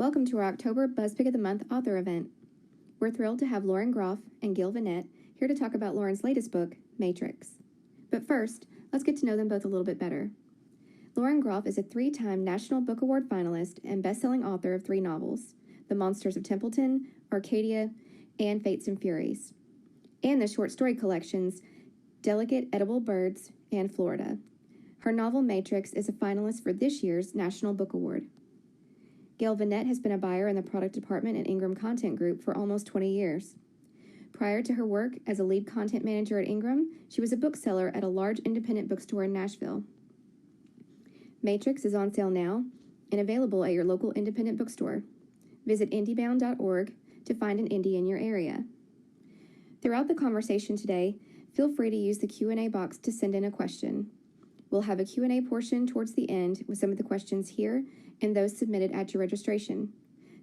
Welcome to our October Buzz Pick of the Month author event. We're thrilled to have Lauren Groff and Gail Burnett here to talk about Lauren's latest book, Matrix. But first, let's get to know them both a little bit better. Lauren Groff is a 3-time National Book Award finalist and best-selling author of 3 novels, The Monsters of Templeton, Arcadia, and Fates and Furies, and the short story collections Delicate Edible Birds and Florida. Her novel Matrix is a finalist for this year's National Book Award. Gail Burnett has been a buyer in the product department at Ingram Content Group for almost 20 years. Prior to her work as a lead content manager at Ingram, she was a bookseller at a large independent bookstore in Nashville. Matrix is on sale now and available at your local independent bookstore. Visit indiebound.org to find an indie in your area. Throughout the conversation today, feel free to use the Q&A box to send in a question. We'll have a Q&A portion towards the end with some of the questions here and those submitted at your registration.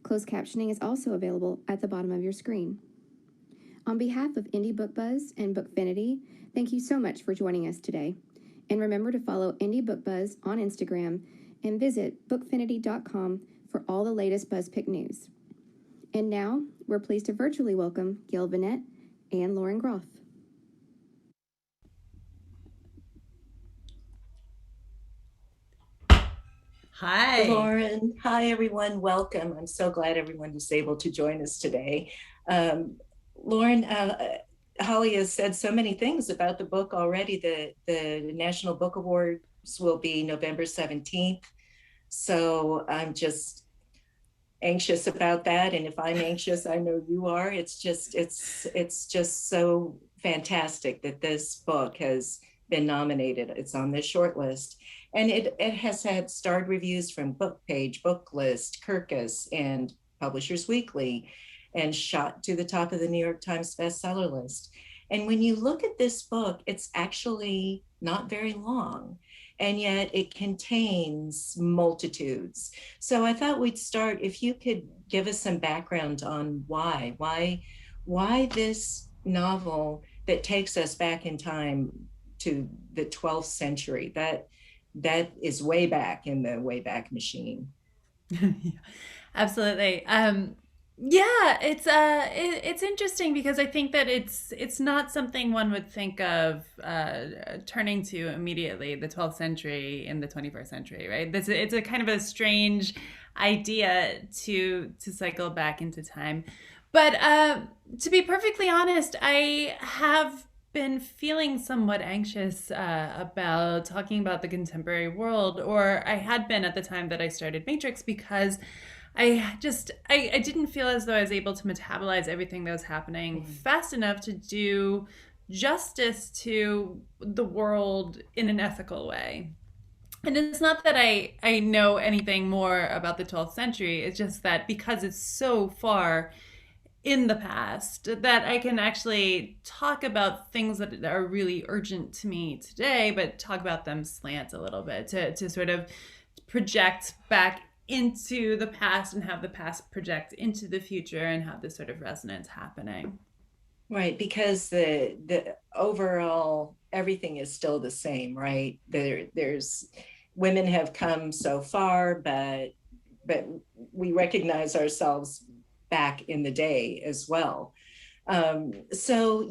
Closed captioning is also available at the bottom of your screen. On behalf of Indie Book Buzz and Bookfinity, thank you so much for joining us today. And remember to follow Indie Book Buzz on Instagram and visit bookfinity.com for all the latest BuzzPick news. And now, we're pleased to virtually welcome Gail Burnett and Lauren Groff. Hi. Lauren. Hi, everyone. Welcome. I'm so glad everyone was able to join us today. Lauren, Holly has said so many things about the book already. The National Book Awards will be November 17th. So I'm just anxious about that. And if I'm anxious, I know you are. It's just so fantastic that this book has been nominated. It's on this short list. And it has had starred reviews from BookPage, Booklist, Kirkus, and Publishers Weekly, and shot to the top of the New York Times bestseller list. And when you look at this book, it's actually not very long, and yet it contains multitudes. So I thought we'd start, if you could give us some background on why this novel that takes us back in time to the 12th century, that is way back in the Wayback Machine. Absolutely. Yeah, it's interesting because I think that it's not something one would think of turning to immediately, the 12th century in the 21st century, right? It's a kind of a strange idea to cycle back into time. But to be perfectly honest, I have been feeling somewhat anxious about talking about the contemporary world, or I had been at the time that I started Matrix, because I didn't feel as though I was able to metabolize everything that was happening fast enough to do justice to the world in an ethical way. And it's not that I know anything more about the 12th century, it's just that because it's so far in the past, that I can actually talk about things that are really urgent to me today, but talk about them slant a little bit to sort of project back into the past and have the past project into the future and have this sort of resonance happening. Right, because the overall everything is still the same, right? There's women have come so far, but we recognize ourselves back in the day as well. So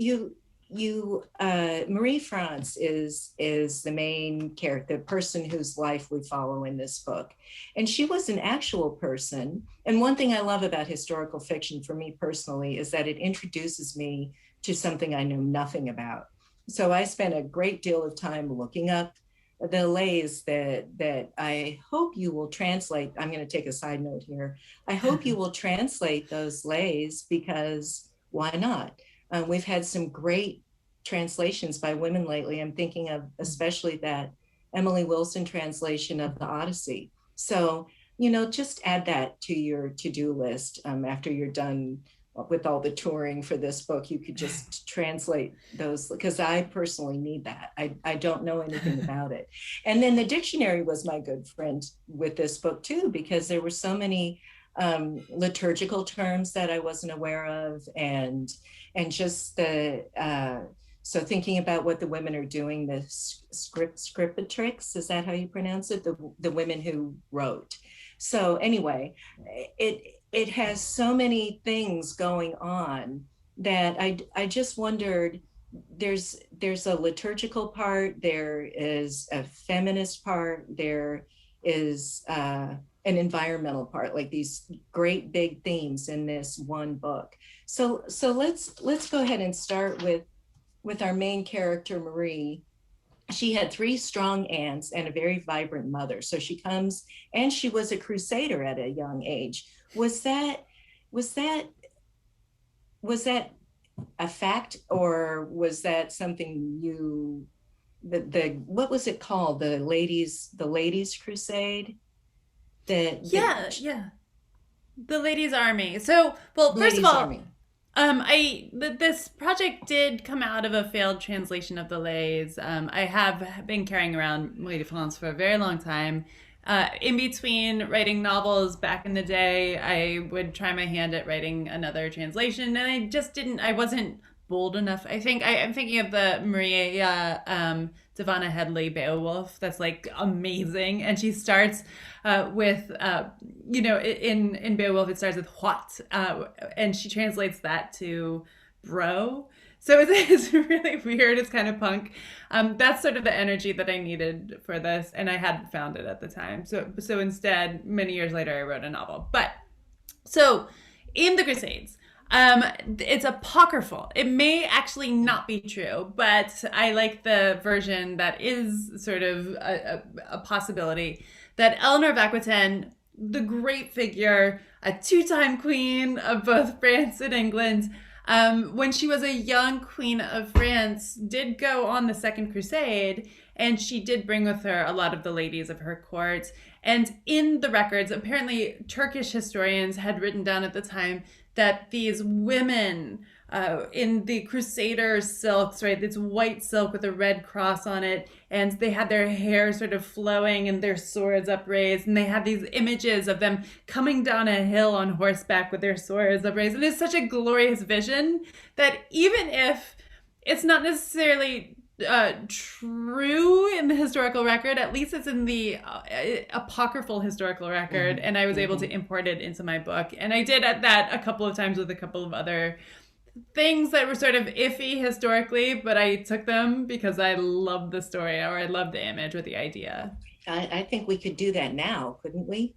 Marie France is the main character, the person whose life we follow in this book. And she was an actual person. And one thing I love about historical fiction for me personally is that it introduces me to something I know nothing about. So I spent a great deal of time looking up the lays that I hope you will translate. I'm going to take a side note here. I hope you will translate those lays, because why not? We've had some great translations by women lately. I'm thinking of especially that Emily Wilson translation of the Odyssey. So, just add that to your to-do list after you're done with all the touring for this book. You could just translate those, because I personally need that. I don't know anything about it. And then the dictionary was my good friend with this book too, because there were so many liturgical terms that I wasn't aware of, and just So thinking about what the women are doing, the scriptrix, is that how you pronounce it? The women who wrote. So anyway, it has so many things going on that I just wondered, there's a liturgical part, there is a feminist part, there is an environmental part, like these great big themes in this one book. So let's go ahead and start with our main character, Marie. She had 3 strong aunts and a very vibrant mother. So she comes, and she was a crusader at a young age. Was that a fact, or was that something you, the what was it called? The ladies crusade? Yeah. The ladies' army. So, well, first of all, army. This project did come out of a failed translation of the Lays. I have been carrying around Marie de France for a very long time. In between writing novels back in the day, I would try my hand at writing another translation, and I wasn't bold enough. I'm thinking of the Maria Devana Headley Beowulf. That's like amazing. And she starts with, in Beowulf, it starts with what, and she translates that to bro. So it's really weird. It's kind of punk. That's sort of the energy that I needed for this, and I hadn't found it at the time. So instead, many years later, I wrote a novel. But so in the Crusades, it's apocryphal. It may actually not be true, but I like the version that is sort of a possibility, that Eleanor of Aquitaine, the great figure, a 2-time queen of both France and England, when she was a young queen of France, did go on the Second Crusade, and she did bring with her a lot of the ladies of her court. And in the records, apparently Turkish historians had written down at the time that these women in the Crusader silks, right, it's white silk with a red cross on it, and they had their hair sort of flowing and their swords upraised, and they had these images of them coming down a hill on horseback with their swords upraised. And it's such a glorious vision that even if it's not necessarily true in the historical record, at least it's in the apocryphal historical record, and I was able to import it into my book. And I did that a couple of times with a couple of other things that were sort of iffy historically, but I took them because I loved the story, or I loved the image or the idea. I think we could do that now, couldn't we?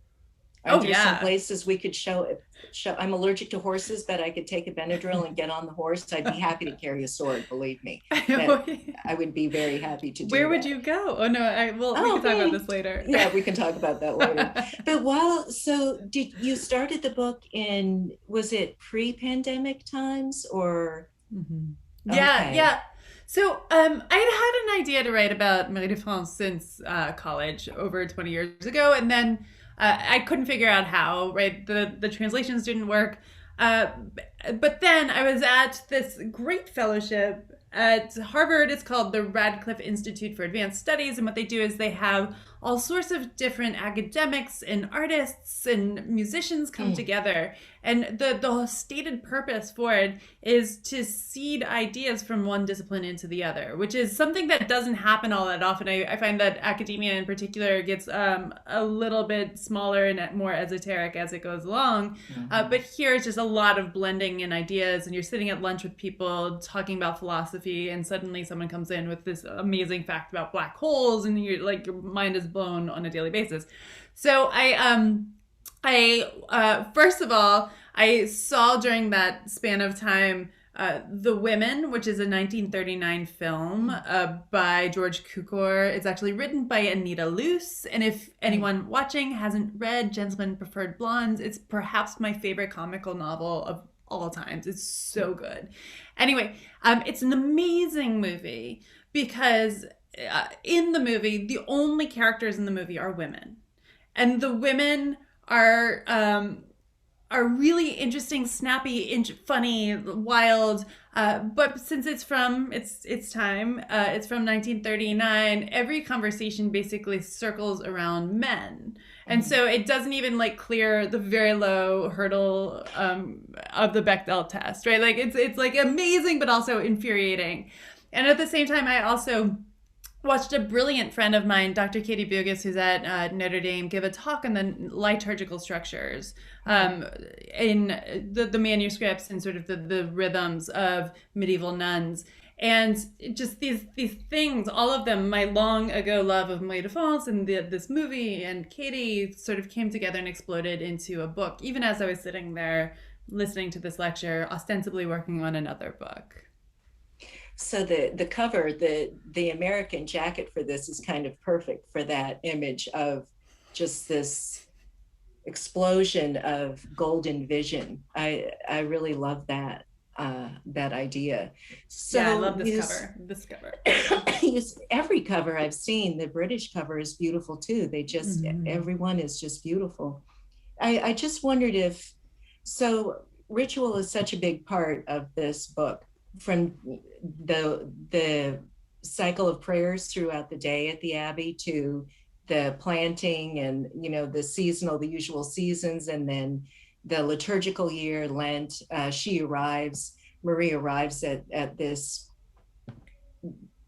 Are there some places we could show? I'm allergic to horses, but I could take a Benadryl and get on the horse. I'd be happy to carry a sword, believe me. I would be very happy to do Where would you go? Oh no, we can talk about this later. Yeah, we can talk about that later. But you started the book in, was it pre-pandemic times or? Mm-hmm. Yeah. So I had an idea to write about Marie de France since college over 20 years ago, and then I couldn't figure out how, right? The translations didn't work. But then I was at this great fellowship at Harvard. It's called the Radcliffe Institute for Advanced Studies. And what they do is they have all sorts of different academics and artists and musicians come together. And the stated purpose for it is to seed ideas from one discipline into the other, which is something that doesn't happen all that often. I find that academia in particular gets a little bit smaller and more esoteric as it goes along. But here it's just a lot of blending in ideas, and you're sitting at lunch with people talking about philosophy, and suddenly someone comes in with this amazing fact about black holes, and you're like, your mind is blown on a daily basis. So I first of all, I saw during that span of time The Women, which is a 1939 film by George Cukor. It's actually written by Anita Luce. And if anyone watching hasn't read Gentlemen Preferred Blondes, it's perhaps my favorite comical novel of all times. It's so good. Anyway, it's an amazing movie because in the movie, the only characters in the movie are women. And the women are really interesting, snappy, funny, wild. But since it's from its time, it's from 1939. Every conversation basically circles around men, and so it doesn't even like clear the very low hurdle of the Bechdel test, right? Like it's like amazing, but also infuriating. And at the same time, I also watched a brilliant friend of mine, Dr. Katie Bugis, who's at Notre Dame, give a talk on the liturgical structures in the manuscripts and sort of the rhythms of medieval nuns. And just these things, all of them, my long ago love of Marie de France and this movie and Katie sort of came together and exploded into a book, even as I was sitting there listening to this lecture, ostensibly working on another book. So the cover, the American jacket for this is kind of perfect for that image of just this explosion of golden vision. I really love that that idea. So yeah, I love this cover. This cover. Every cover I've seen, the British cover is beautiful too. They just everyone is just beautiful. I just wondered if so. Ritual is such a big part of this book, from the cycle of prayers throughout the day at the Abbey to the planting and the usual seasons, and then the liturgical year, Lent. Marie arrives at this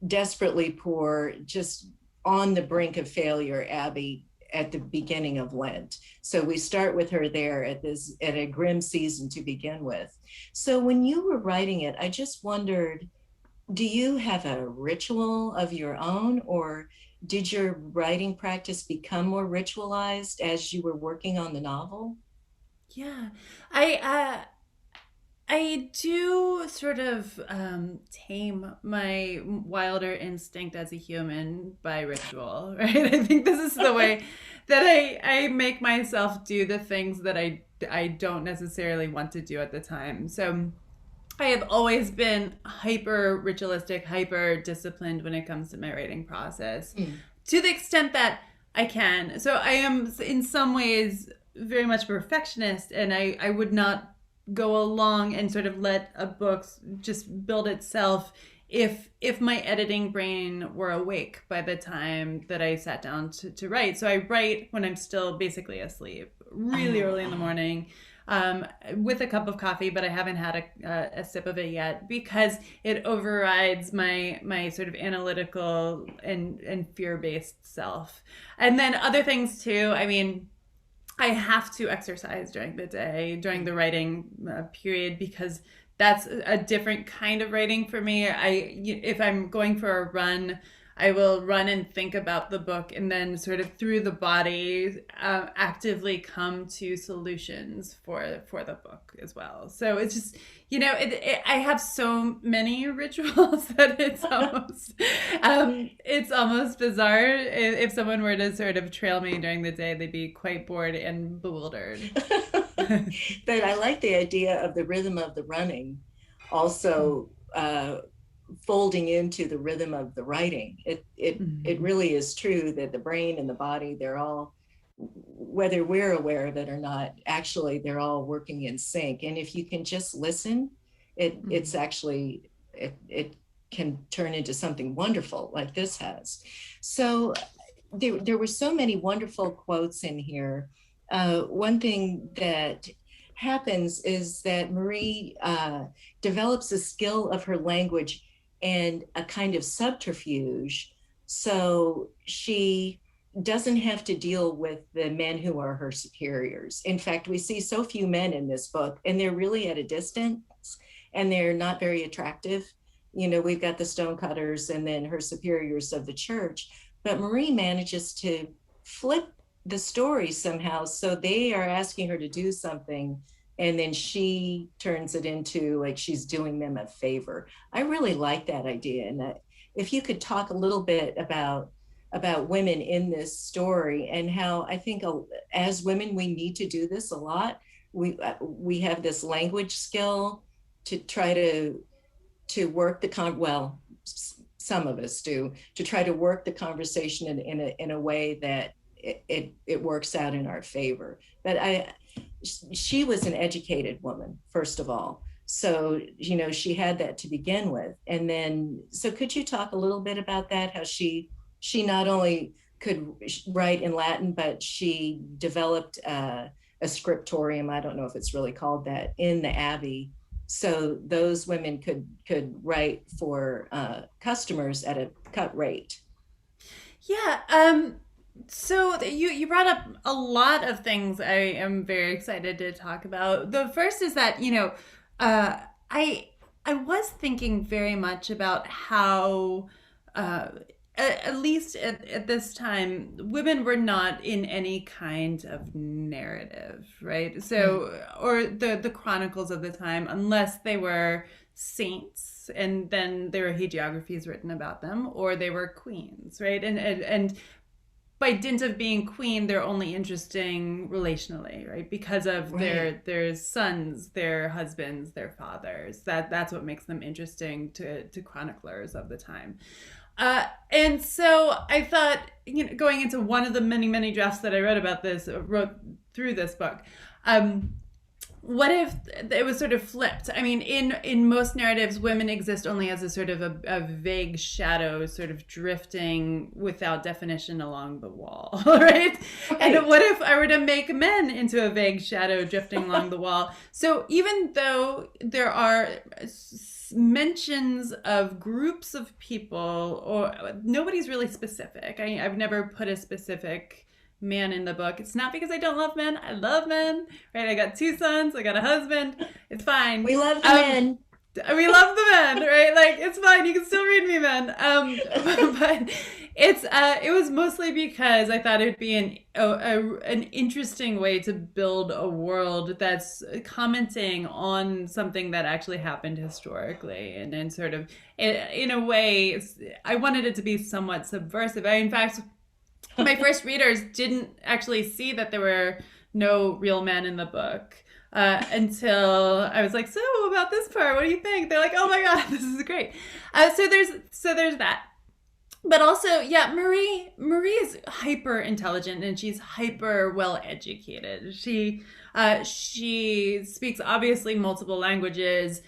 desperately poor, just on the brink of failure Abbey at the beginning of Lent. So we start with her there at a grim season to begin with. So when you were writing it, I just wondered, do you have a ritual of your own, or did your writing practice become more ritualized as you were working on the novel? Yeah, I do sort of tame my wilder instinct as a human by ritual, right? I think this is the way that I make myself do the things that I don't necessarily want to do at the time. So I have always been hyper ritualistic, hyper disciplined when it comes to my writing process, to the extent that I can. So I am in some ways very much a perfectionist, and I would not go along and sort of let a book just build itself if my editing brain were awake by the time that I sat down to write. So I write when I'm still basically asleep, really early in the morning, with a cup of coffee, but I haven't had a sip of it yet because it overrides my sort of analytical and fear-based self. And then other things too, I mean, I have to exercise during the day, during the writing period, because that's a different kind of writing for me. If I'm going for a run, I will run and think about the book, and then sort of through the body actively come to solutions for the book as well. So it's just, I have so many rituals that it's almost bizarre. If someone were to sort of trail me during the day, they'd be quite bored and bewildered. But I like the idea of the rhythm of the running also folding into the rhythm of the writing. It really is true that the brain and the body, they're all, whether we're aware of it or not, actually they're all working in sync. And if you can just listen, it's actually it can turn into something wonderful like this has. So there were so many wonderful quotes in here. One thing that happens is that Marie develops a skill of her language and a kind of subterfuge. So she doesn't have to deal with the men who are her superiors. In fact, we see so few men in this book, and they're really at a distance, and they're not very attractive. We've got the stonecutters and then her superiors of the church, but Marie manages to flip the story somehow. So they are asking her to do something, and then she turns it into like she's doing them a favor. I really like that idea. And that if you could talk a little bit about women in this story, and how I think as women, we need to do this a lot. We have this language skill to try to work some of us do, to try to work the conversation in a way that it works out in our favor. But she was an educated woman, first of all. So, she had that to begin with. And then, so could you talk a little bit about that? How she not only could write in Latin, but she developed a scriptorium. I don't know if it's really called that, in the Abbey, so those women could write for customers at a cut rate. Yeah. So you brought up a lot of things I am very excited to talk about. The first is that, I was thinking very much about how at least at this time, women were not in any kind of narrative, right? So, or the chronicles of the time, unless they were saints, and then there were hagiographies written about them, or they were queens, right? And by dint of being queen, they're only interesting relationally, right? Because of their sons, their husbands, their fathers. That's what makes them interesting to chroniclers of the time. And so I thought, going into one of the many drafts that I wrote through this book, what if it was sort of flipped? I mean, in most narratives, women exist only as a sort of a vague shadow, sort of drifting without definition along the wall, right? And what if I were to make men into a vague shadow drifting along the wall? So even though there are mentions of groups of people, or nobody's really specific. I've never put a specific man in the book. It's not because I don't love men. I love men, right? I got 2 sons. I got a husband. It's fine. We love the men. We love the men, right? Like, it's fine. You can still read me, men. But it was mostly because I thought it'd be an interesting way to build a world that's commenting on something that actually happened historically, and then sort of, in a way, I wanted it to be somewhat subversive. In fact, my first readers didn't actually see that there were no real men in the book. Until I was like, so about this part, what do you think? They're like, oh my God, this is great. So there's that. But also, yeah, Marie is hyper intelligent, and she's hyper well educated. She speaks obviously multiple languages,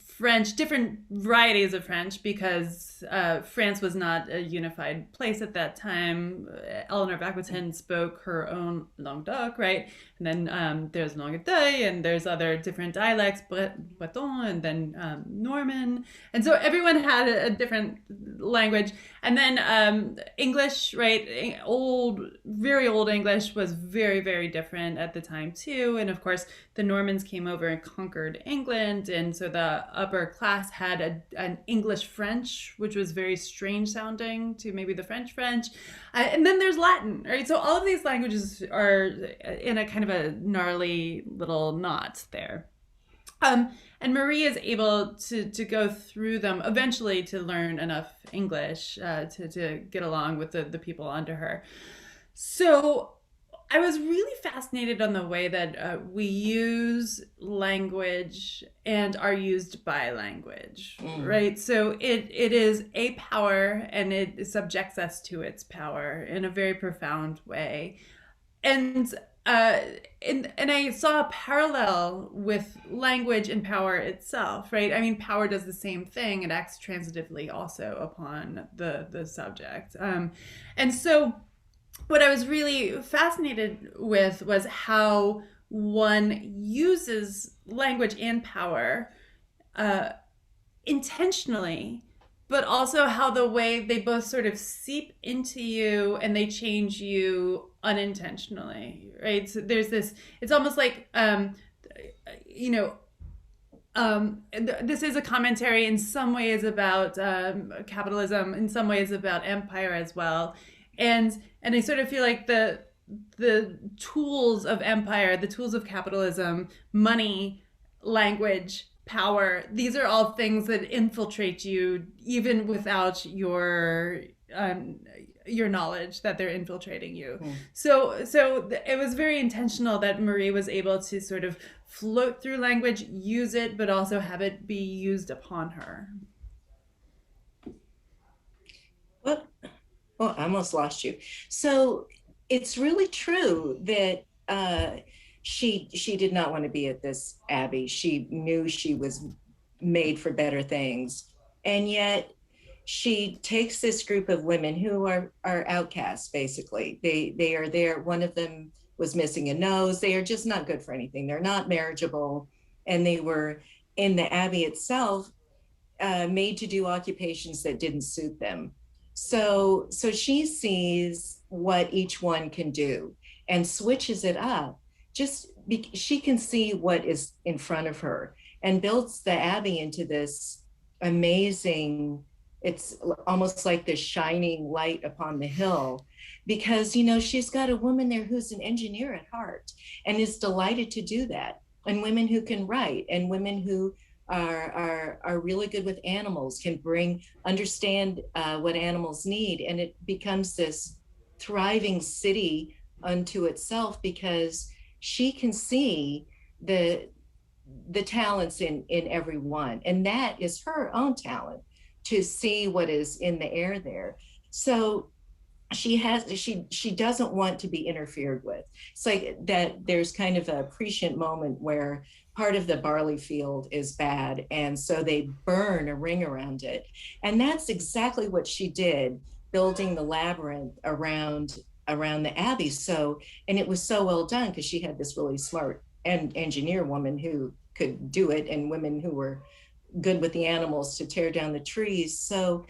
French, different varieties of French, because France was not a unified place at that time. Eleanor of Aquitaine spoke her own Languedoc, right? And then there's Languedoc, and there's other different dialects, Breton, and then Norman. And so everyone had a different language. And then English, right? Very old English was very, very different at the time too. And of course, the Normans came over and conquered England. And so the upper class had an English French, which was very strange sounding to maybe the French. And then there's Latin, right? So all of these languages are in a kind of a gnarly little knot there. And Marie is able to go through them eventually to learn enough English to get along with the people under her. So I was really fascinated on the way that we use language and are used by language, right? So it is a power, and it subjects us to its power in a very profound way. And I saw a parallel with language and power itself, right? I mean, power does the same thing. It acts transitively also upon the subject. And so what I was really fascinated with was how one uses language and power intentionally, but also how the way they both sort of seep into you and they change you unintentionally, right? So there's this, it's almost like, this is a commentary in some ways about capitalism, in some ways about empire as well. And I sort of feel like the tools of empire, the tools of capitalism, money, language, power, these are all things that infiltrate you even without your knowledge that they're infiltrating you. So it was very intentional that Marie was able to sort of float through language, use it, but also have it be used upon her. Well, I almost lost you. So it's really true that she did not want to be at this abbey. She knew she was made for better things. And yet she takes this group of women who are outcasts, basically. They are there. One of them was missing a nose. They are just not good for anything. They're not marriageable. And they were in the abbey itself, made to do occupations that didn't suit them. So she sees what each one can do and switches it up. She can see what is in front of her and builds the abbey into this amazing, it's almost like this shining light upon the hill, because she's got a woman there who's an engineer at heart and is delighted to do that, and women who can write, and women who are really good with animals, can understand what animals need, and it becomes this thriving city unto itself, because she can see the talents in everyone, and that is her own talent, to see what is in the air there. So she doesn't want to be interfered with. It's like that there's kind of a prescient moment where part of the barley field is bad, and so they burn a ring around it. And that's exactly what she did, building the labyrinth around the abbey. And it was so well done, because she had this really smart engineer woman who could do it, and women who were good with the animals to tear down the trees. So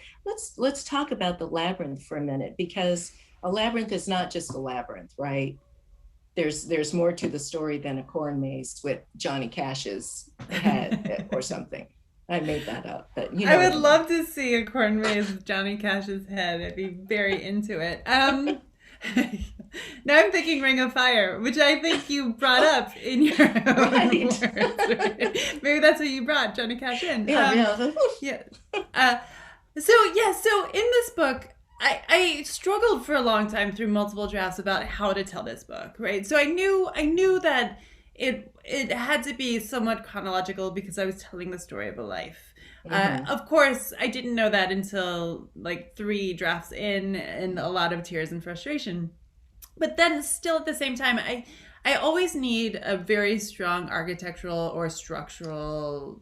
let's talk about the labyrinth for a minute, because a labyrinth is not just a labyrinth, right? There's more to the story than a corn maze with Johnny Cash's head or something. I made that up, but I would love to see a corn maze with Johnny Cash's head. I'd be very into it. Now I'm thinking Ring of Fire, which I think you brought up in your own words. Right? Maybe that's what you brought Johnny Cash in. Yeah. So in this book, I struggled for a long time through multiple drafts about how to tell this book, right? So I knew that it had to be somewhat chronological, because I was telling the story of a life. Of course, I didn't know that until like 3 drafts in, and a lot of tears and frustration. But then still at the same time, I always need a very strong architectural or structural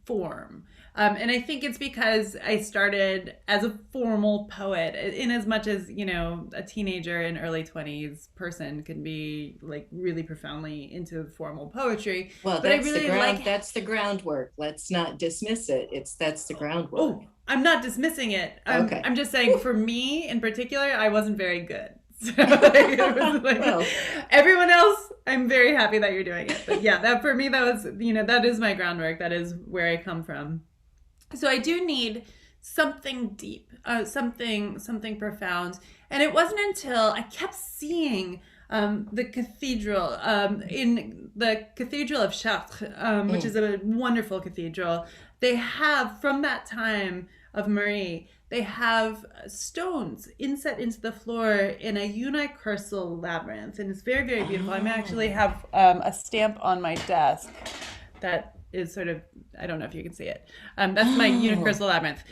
form. And I think it's because I started as a formal poet, in as much as, a teenager in early 20s person can be like really profoundly into formal poetry. Well, but that's I really that's the groundwork. Let's not dismiss it. That's the groundwork. Oh, I'm not dismissing it. Okay. I'm just saying, for me in particular, I wasn't very good. So well, everyone else, I'm very happy that you're doing it. But yeah, that for me, that was, that is my groundwork. That is where I come from. So I do need something deep, something profound. And it wasn't until I kept seeing the cathedral, in the Cathedral of Chartres, which is a wonderful cathedral. They have, from that time of Marie, they have stones inset into the floor in a unicursal labyrinth. And it's very, very beautiful. I actually have a stamp on my desk that is sort of, I don't know if you can see it. That's my unicursal labyrinth.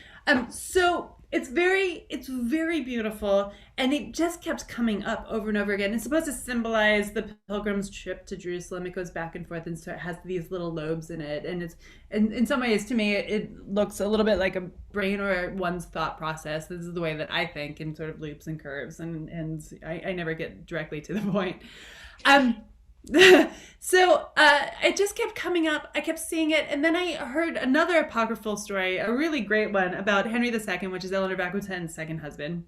So it's very beautiful, and it just kept coming up over and over again. It's supposed to symbolize the pilgrim's trip to Jerusalem. It goes back and forth, and so it has these little lobes in it. And it's, and in some ways, to me, it looks a little bit like a brain or one's thought process. This is the way that I think, in sort of loops and curves, and I never get directly to the point. So it just kept coming up. I kept seeing it, and then I heard another apocryphal story, a really great one, about Henry II, which is Eleanor of Aquitaine's second husband.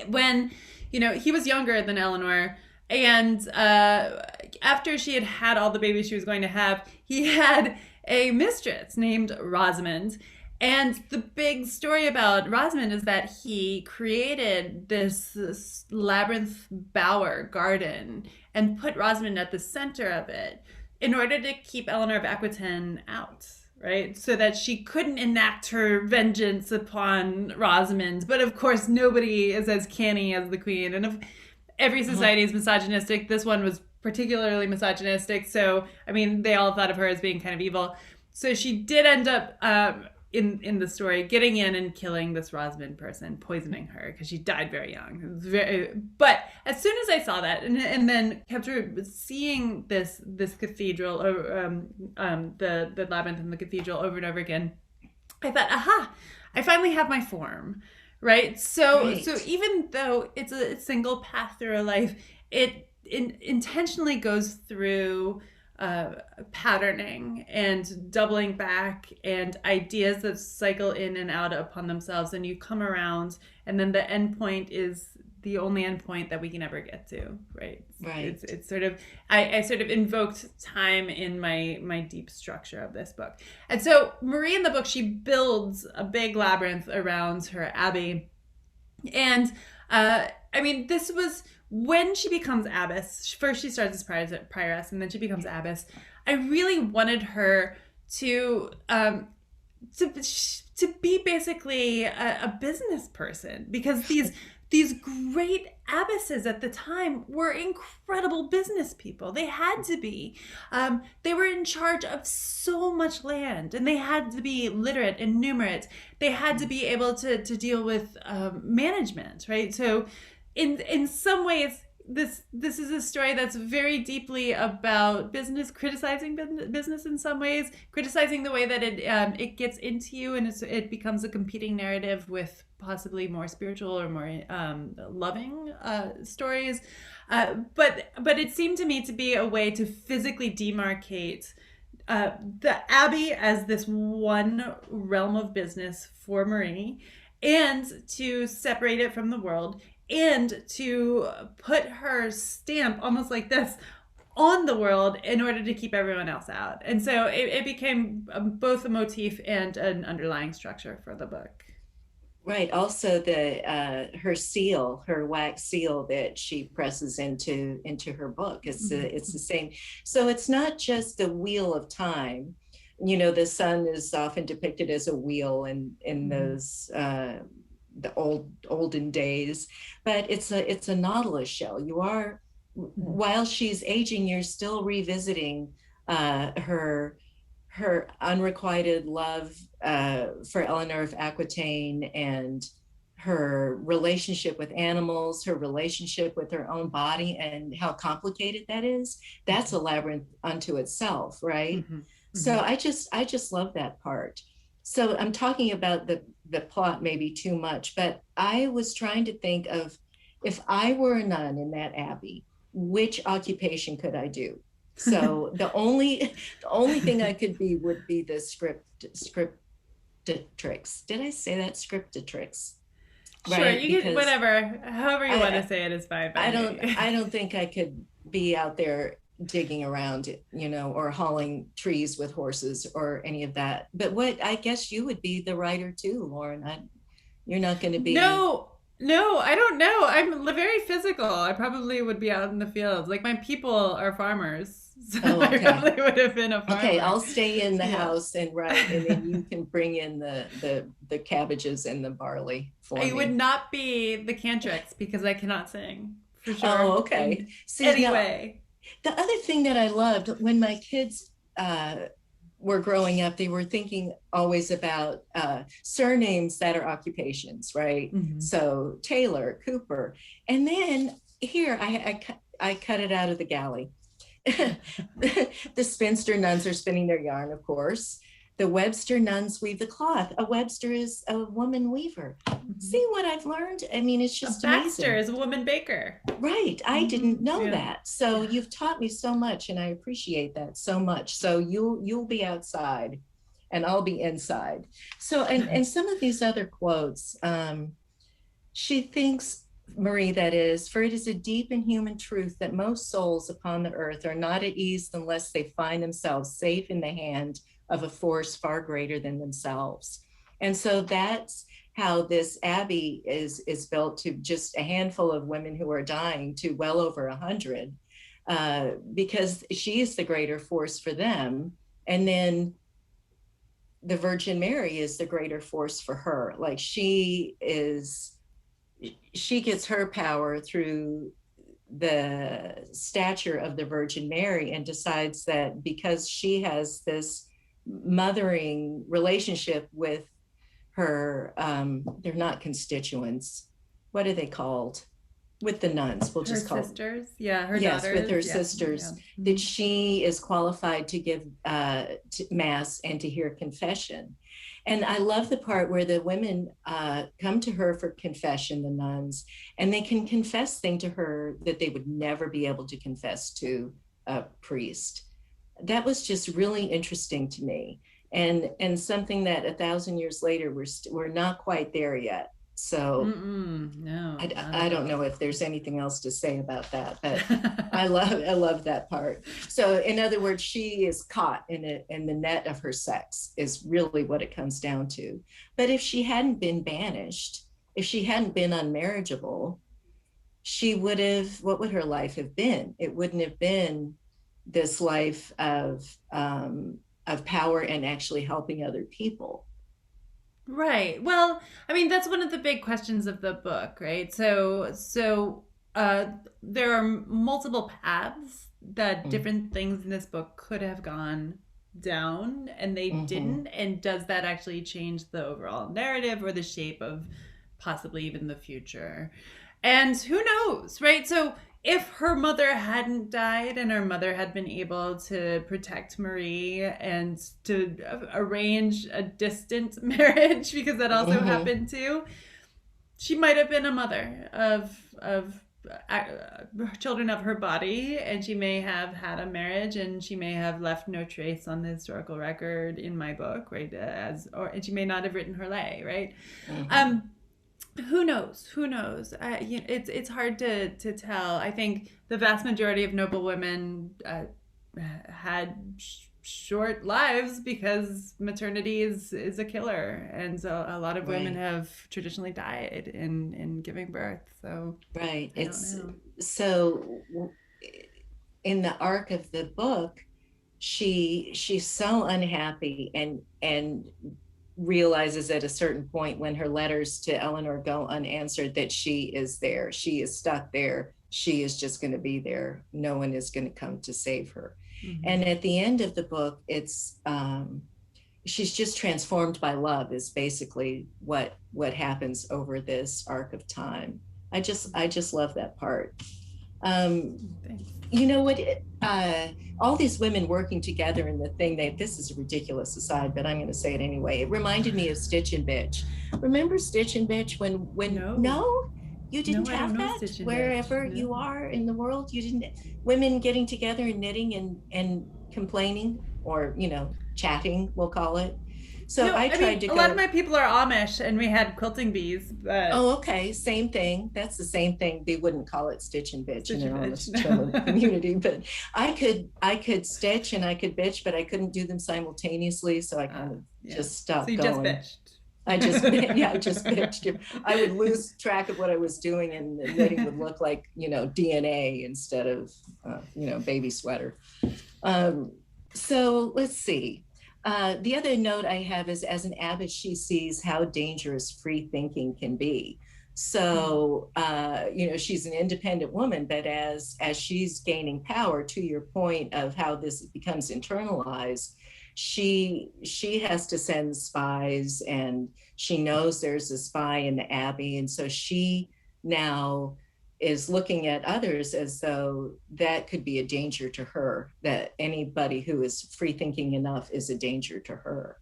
When he was younger than Eleanor, and after she had had all the babies she was going to have, he had a mistress named Rosamond. And the big story about Rosamond is that he created this labyrinth bower garden and put Rosamond at the center of it in order to keep Eleanor of Aquitaine out, right? So that she couldn't enact her vengeance upon Rosamond. But of course, nobody is as canny as the queen. And if every society is misogynistic, this one was particularly misogynistic. So, I mean, they all thought of her as being kind of evil. So she did end up... in the story, getting in and killing this Rosamond person, poisoning her because she died very young. But as soon as I saw that, and then kept seeing this cathedral, the labyrinth and the cathedral over and over again, I thought, aha! I finally have my form, right? So even though it's a single path through a life, it intentionally goes through patterning and doubling back and ideas that cycle in and out upon themselves, and you come around, and then the end point is the only end point that we can ever get to, right? Right. It's sort of, I sort of invoked time in my deep structure of this book. And so Marie in the book, she builds a big labyrinth around her abbey. And I mean, this was when she becomes abbess. First she starts as prioress, and then she becomes abbess. I really wanted her to be basically a business person, because these great abbesses at the time were incredible business people. They had to be. They were in charge of so much land, and they had to be literate and numerate. They had to be able to deal with management, right? So in some ways, this is a story that's very deeply about business, criticizing business in some ways, criticizing the way that it gets into you, and it becomes a competing narrative with possibly more spiritual or more loving stories. But it seemed to me to be a way to physically demarcate the Abbey as this one realm of business for Marie, and to separate it from the world, and to put her stamp almost like this on the world in order to keep everyone else out. And so it became both a motif and an underlying structure for the book. Right. Also, her seal, her wax seal that she presses into her book, it's the same. So it's not just the wheel of time. You know, the sun is often depicted as a wheel in those the olden days, but it's a nautilus shell. You are, while she's aging, you're still revisiting her unrequited love for Eleanor of Aquitaine, and her relationship with animals, her relationship with her own body, and how complicated that is. That's a labyrinth unto itself, right? So I just love that part. So I'm talking about the plot maybe too much, but I was trying to think of, if I were a nun in that abbey, which occupation could I do? So the only thing I could be would be the scriptatrix. Did I say that? Scriptatrix. Right? Sure, you can, whatever, however you want to say it is fine. I don't think I could be out there digging around, you know, or hauling trees with horses or any of that. But what, I guess you would be the writer too, Lauren. You're not going to be. No, I don't know. I'm very physical. I probably would be out in the fields. Like, my people are farmers. So I probably would have been a farmer. Okay, I'll stay in the house and write, and then you can bring in the cabbages and the barley for me. I would not be the cantrix, because I cannot sing, for sure. Oh, okay. See, anyway. Now, the other thing that I loved when my kids were growing up, they were thinking always about surnames that are occupations, right? So Taylor, Cooper, and then here I cut it out of the galley. The spinster nuns are spinning their yarn, of course. The Webster nuns weave the cloth. A Webster is a woman weaver. See what I've learned? I mean, it's just amazing. Baxter is a woman baker. Right. I didn't know that. So you've taught me so much, and I appreciate that so much. So you'll be outside and I'll be inside. So, and some of these other quotes, she thinks, Marie, that is, for it is a deep and human truth that most souls upon the earth are not at ease unless they find themselves safe in the hand of a force far greater than themselves. And so that's how this abbey is built, to just a handful of women who are dying to well over 100, because she is the greater force for them. And then the Virgin Mary is the greater force for her. Like, she gets her power through the stature of the Virgin Mary, and decides that because she has this mothering relationship with her, they're not constituents. What are they called? With the nuns, we'll just call her sisters. Yeah, her yes, daughters. With her sisters, that she is qualified to give mass and to hear confession. And I love the part where the women come to her for confession, the nuns, and they can confess things to her that they would never be able to confess to a priest. that was just really interesting to me, and something that 1,000 years later we're not quite there yet. So no, I don't know if there's anything else to say about that, but I love that part. So in other words, she is caught in the net of her sex is really what it comes down to. But if she hadn't been banished, if she hadn't been unmarriageable, she would have, what would her life have been? It wouldn't have been this life of power and actually helping other people. Right. Well, I mean, that's one of the big questions of the book, right? So there are multiple paths that different things in this book could have gone down, and they didn't. And does that actually change the overall narrative or the shape of possibly even the future? And who knows, right? So if her mother hadn't died and her mother had been able to protect Marie and to arrange a distant marriage, because that also happened too, she might have been a mother of children of her body, and she may have had a marriage, and she may have left no trace on the historical record in my book, right? And she may not have written her lay, right? Who knows? It's hard to tell. I think the vast majority of noble women had short lives because maternity is a killer, and so a lot of women have traditionally died in giving birth. So so in the arc of the book, she's so unhappy and realizes at a certain point when her letters to Eleanor go unanswered that she is there. She is stuck there. She is just going to be there. No one is going to come to save her. And at the end of the book, it's she's just transformed by love is basically what happens over this arc of time. I just love that part. You know what? All these women working together in the thing, this is a ridiculous aside, but I'm going to say it anyway. It reminded me of Stitch and Bitch. Remember Stitch and Bitch when no, you didn't have that wherever you are in the world. You didn't, women getting together and knitting and complaining, or, chatting, we'll call it. So I tried to go. A lot of my people are Amish, and we had quilting bees. But... Oh, okay, same thing. That's the same thing. They wouldn't call it Stitch and Bitch in their Amish community, but I could stitch and I could bitch, but I couldn't do them simultaneously. So I kind of just stopped going. Just bitched. I just bitched. I would lose track of what I was doing, and the knitting would look like DNA instead of baby sweater. So let's see. The other note I have is, as an abbot, she sees how dangerous free thinking can be. So, she's an independent woman, but as she's gaining power, to your point of how this becomes internalized, she has to send spies, and she knows there's a spy in the abbey. And so she now is looking at others as though that could be a danger to her, that anybody who is free thinking enough is a danger to her.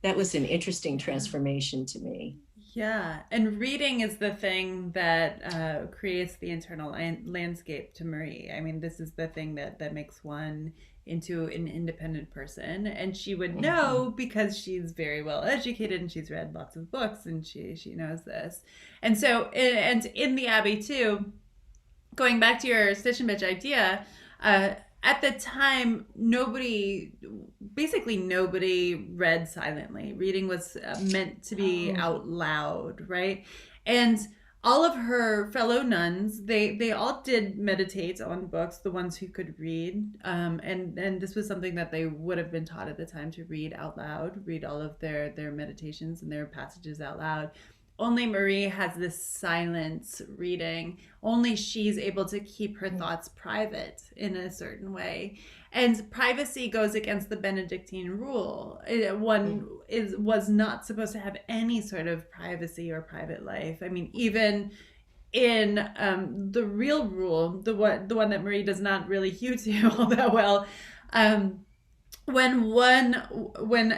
That was an interesting transformation to me. Yeah, and reading is the thing that creates the internal landscape to Marie. I mean, this is the thing that makes one into an independent person, and she would know because she's very well educated and she's read lots of books, and she knows this. And so, and in the Abbey too, going back to your Stitch and Bitch idea, at the time, basically nobody read silently. Reading was meant to be out loud, right? And all of her fellow nuns, they all did meditate on books, the ones who could read. And this was something that they would have been taught at the time, to read out loud, read all of their meditations and their passages out loud. Only Marie has this silence reading. Only she's able to keep her thoughts private in a certain way. And privacy goes against the Benedictine rule. One was not supposed to have any sort of privacy or private life. I mean, even in the real rule, the one that Marie does not really hew to all that well, when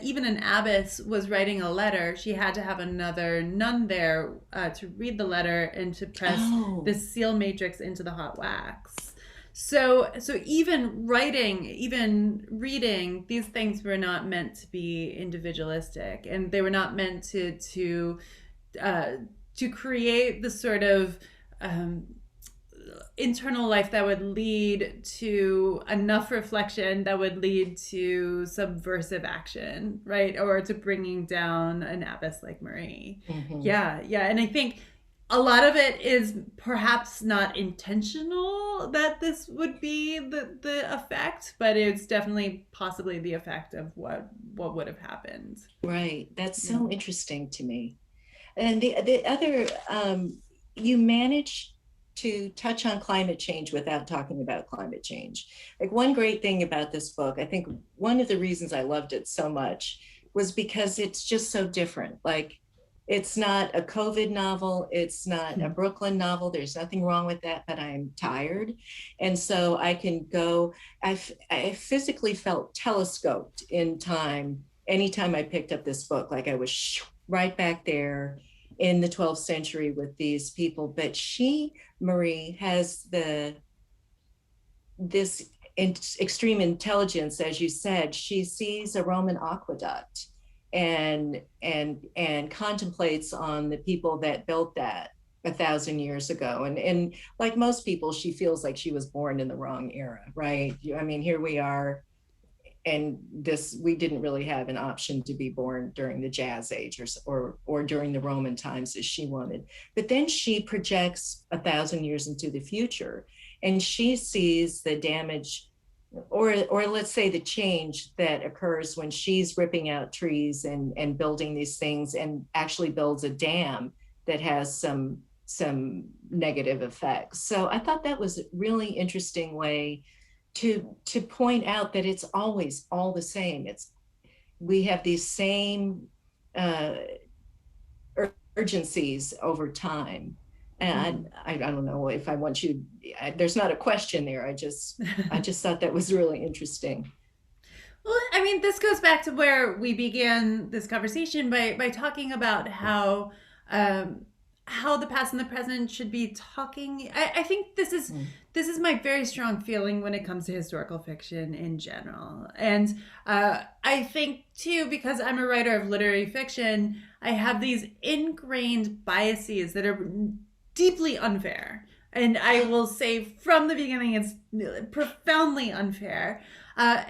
even an abbess was writing a letter, she had to have another nun there to read the letter and to press the seal matrix into the hot wax. So even writing, even reading, these things were not meant to be individualistic, and they were not meant uh, to create the sort of internal life that would lead to enough reflection that would lead to subversive action, right? Or to bringing down an abbess like Marie. Mm-hmm. Yeah. And I think a lot of it is perhaps not intentional that this would be the effect, but it's definitely possibly the effect of what would have happened. Right. That's so interesting to me. And the other, you managed to touch on climate change without talking about climate change. Like, one great thing about this book, I think one of the reasons I loved it so much was because it's just so different. Like, it's not a COVID novel. It's not a Brooklyn novel. There's nothing wrong with that, but I'm tired. And so I can go, I physically felt telescoped in time anytime I picked up this book. Like, I was right back there in the 12th century with these people. But Marie, has this extreme intelligence, as you said. She sees a Roman aqueduct and contemplates on the people that built that 1,000 years ago. And like most people, she feels like she was born in the wrong era, right? I mean, here we are, and we didn't really have an option to be born during the Jazz Age or during the Roman times as she wanted. But then she projects 1,000 years into the future, and she sees the damage, or let's say the change that occurs when she's ripping out trees and building these things, and actually builds a dam that has some negative effects. So I thought that was a really interesting way to point out that it's always all the same. We have these same urgencies over time. And I don't know if I want you, there's not a question there. I just thought that was really interesting. Well, I mean, this goes back to where we began this conversation by talking about how the past and the present should be talking. I think this is my very strong feeling when it comes to historical fiction in general. And I think too, because I'm a writer of literary fiction, I have these ingrained biases that are deeply unfair. And I will say from the beginning, it's profoundly unfair.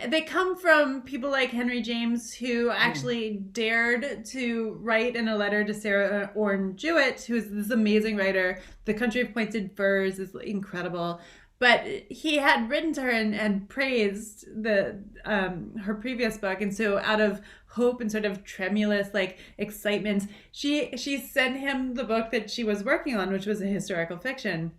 They come from people like Henry James, who actually dared to write in a letter to Sarah Orne Jewett, who is this amazing writer. The Country of Pointed Firs is incredible. But he had written to her and praised her previous book. And so out of hope and sort of tremulous excitement, she sent him the book that she was working on, which was a historical fiction.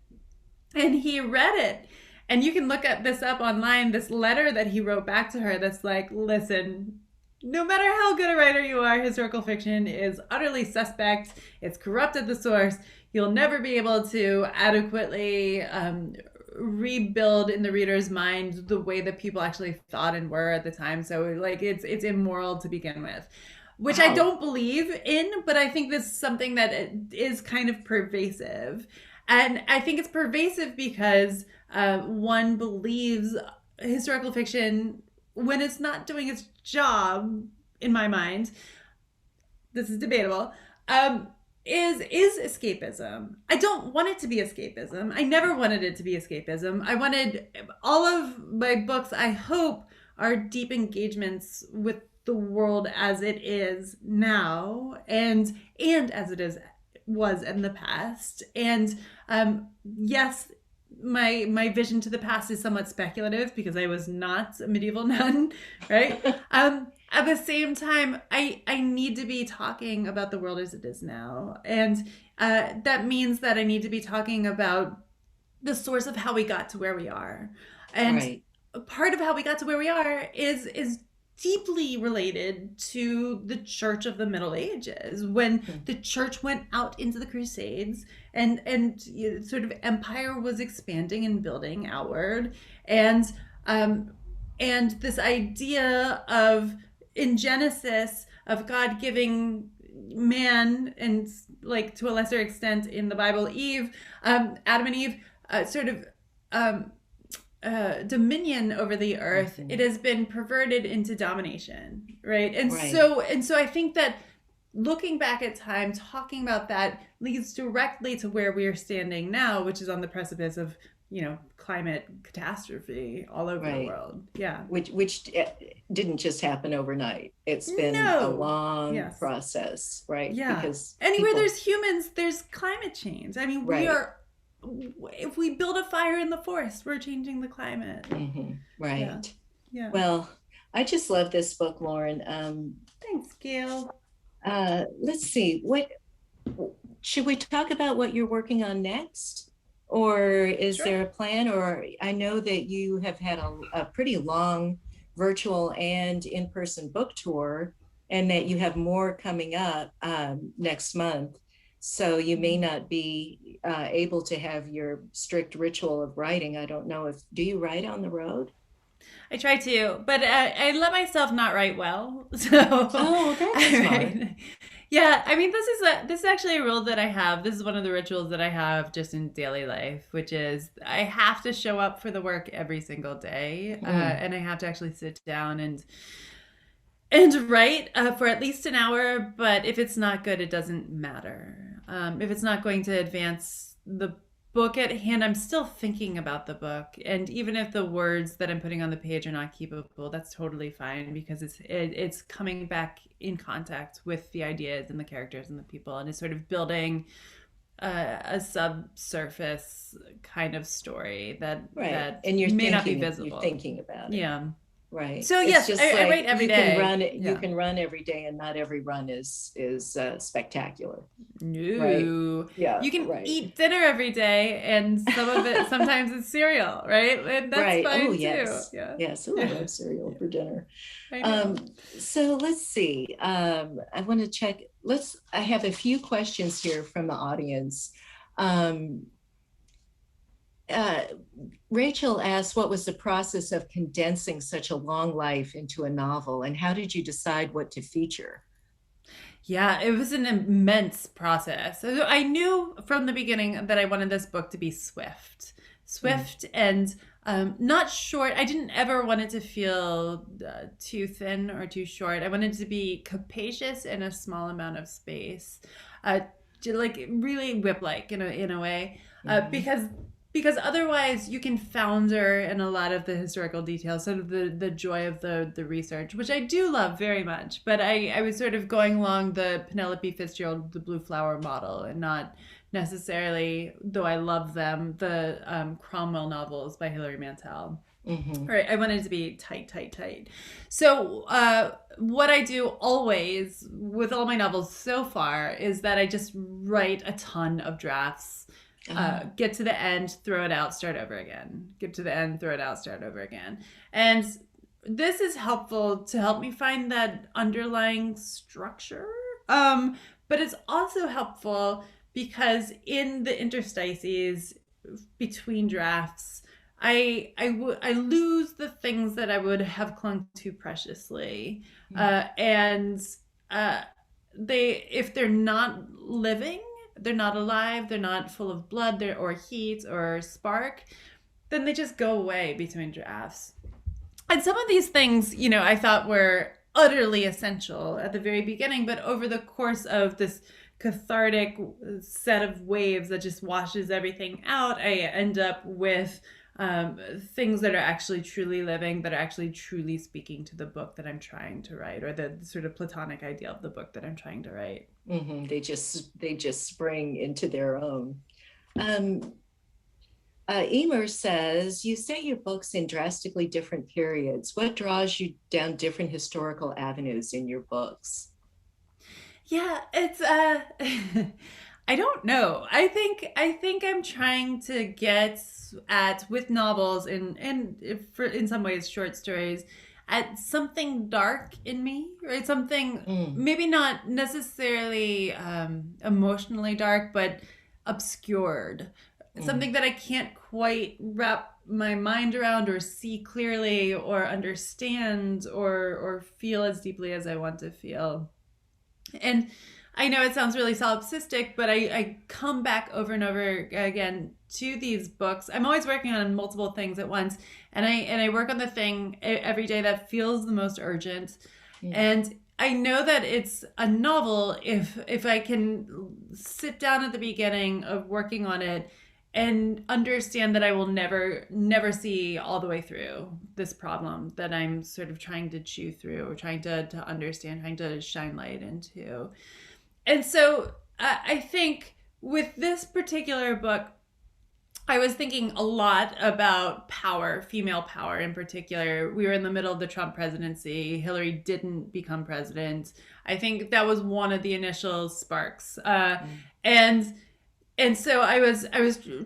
And he read it. And you can look at this up online, this letter that he wrote back to her that's like, listen, no matter how good a writer you are, historical fiction is utterly suspect. It's corrupt at the source. You'll never be able to adequately rebuild in the reader's mind the way that people actually thought and were at the time. So it's immoral to begin with. Which I don't believe in, but I think this is something that is kind of pervasive. And I think it's pervasive because one believes historical fiction, when it's not doing its job, in my mind, this is debatable, is escapism. I don't want it to be escapism. I never wanted it to be escapism. I wanted all of my books, I hope, are deep engagements with the world as it is now and as it was in the past. And yes, my vision to the past is somewhat speculative because I was not a medieval nun, right? At the same time, I need to be talking about the world as it is now. And that means that I need to be talking about the source of how we got to where we are. And part of how we got to where we are is deeply related to the Church of the Middle Ages, when the Church went out into the Crusades and sort of empire was expanding and building outward, and this idea of, in Genesis, of God giving man, and to a lesser extent in the Bible, Eve, Adam and Eve, dominion over the earth, Mhm. it has been perverted into domination, right? And Right. so I think that looking back at time, talking about that leads directly to where we are standing now, which is on the precipice of, climate catastrophe all over the Right. world. Yeah. Which didn't just happen overnight. It's been a No. long Yes. process, right? Yeah. Because Anywhere people, there's humans, there's climate change. I mean, we right. are, if we build a fire in the forest, we're changing the climate. Mhm. Right. Yeah. Yeah. Well, I just love this book, Lauren. Thanks, Gail. Let's see. What should we talk about what you're working on next? Or is Sure. there a plan? Or I know that you have had a pretty long virtual and in-person book tour, and that you have more coming up next month. So you may not be able to have your strict ritual of writing. I don't know do you write on the road? I try to, but I let myself not write well. So, Oh, that's smart. Yeah, I mean, this is actually a rule that I have. This is one of the rituals that I have just in daily life, which is I have to show up for the work every single day, and I have to actually sit down and write for at least an hour. But if it's not good, it doesn't matter. If it's not going to advance the book at hand, I'm still thinking about the book, and even if the words that I'm putting on the page are not keepable, that's totally fine, because it's coming back in contact with the ideas and the characters and the people, and it's sort of building a subsurface kind of story that Right. that And may not be visible. You're thinking about it. Yeah. Right. So It's yes, just I like write every you day. can run Yeah. you can run every day, and not every run is spectacular. No. Yeah. You can Right. eat dinner every day, and some of it, sometimes it's cereal, right? And that's Right. fine Oh, too. yes. Yeah. Yes. Oh, I love cereal for dinner. I know. So let's see. I want to check. I have a few questions here from the audience. Um, Rachel asked, what was the process of condensing such a long life into a novel, and how did you decide what to feature? Yeah, it was an immense process. So I knew from the beginning that I wanted this book to be swift and not short. I didn't ever want it to feel too thin or too short. I wanted it to be capacious in a small amount of space, like really whip-like in a way, because otherwise you can founder in a lot of the historical details, sort of the joy of the research, which I do love very much. But I was sort of going along the Penelope Fitzgerald, the Blue Flower model, and not necessarily, though I love them, the Cromwell novels by Hilary Mantel. Right, I wanted it to be tight. So what I do always with all my novels so far is that I just write a ton of drafts. Get to the end, throw it out, start over again. Get to the end, throw it out, start over again. And this is helpful to help me find that underlying structure. But it's also helpful because in the interstices between drafts, I lose the things that I would have clung to preciously, and if they're not living, they're not alive, they're not full of blood or heat or spark, then they just go away between drafts. And some of these things, I thought were utterly essential at the very beginning, but over the course of this cathartic set of waves that just washes everything out, I end up with things that are actually truly living, that are actually truly speaking to the book that I'm trying to write, or the sort of platonic ideal of the book that I'm trying to write. They just spring into their own. Emer says, you set your books in drastically different periods. What draws you down different historical avenues in your books? Yeah, it's I don't know. I think I'm trying to get at, with novels and in some ways short stories, at something dark in me, right? Something maybe not necessarily emotionally dark, but obscured. Something that I can't quite wrap my mind around or see clearly or understand or feel as deeply as I want to feel. And I know it sounds really solipsistic, but I come back over and over again to these books. I'm always working on multiple things at once, and I work on the thing every day that feels the most urgent. Yeah. And I know that it's a novel if I can sit down at the beginning of working on it and understand that I will never see all the way through this problem that I'm sort of trying to chew through or trying to understand, trying to shine light into. And so I think with this particular book, I was thinking a lot about power, female power in particular. We were in the middle of the Trump presidency. Hillary didn't become president. I think that was one of the initial sparks. And so I was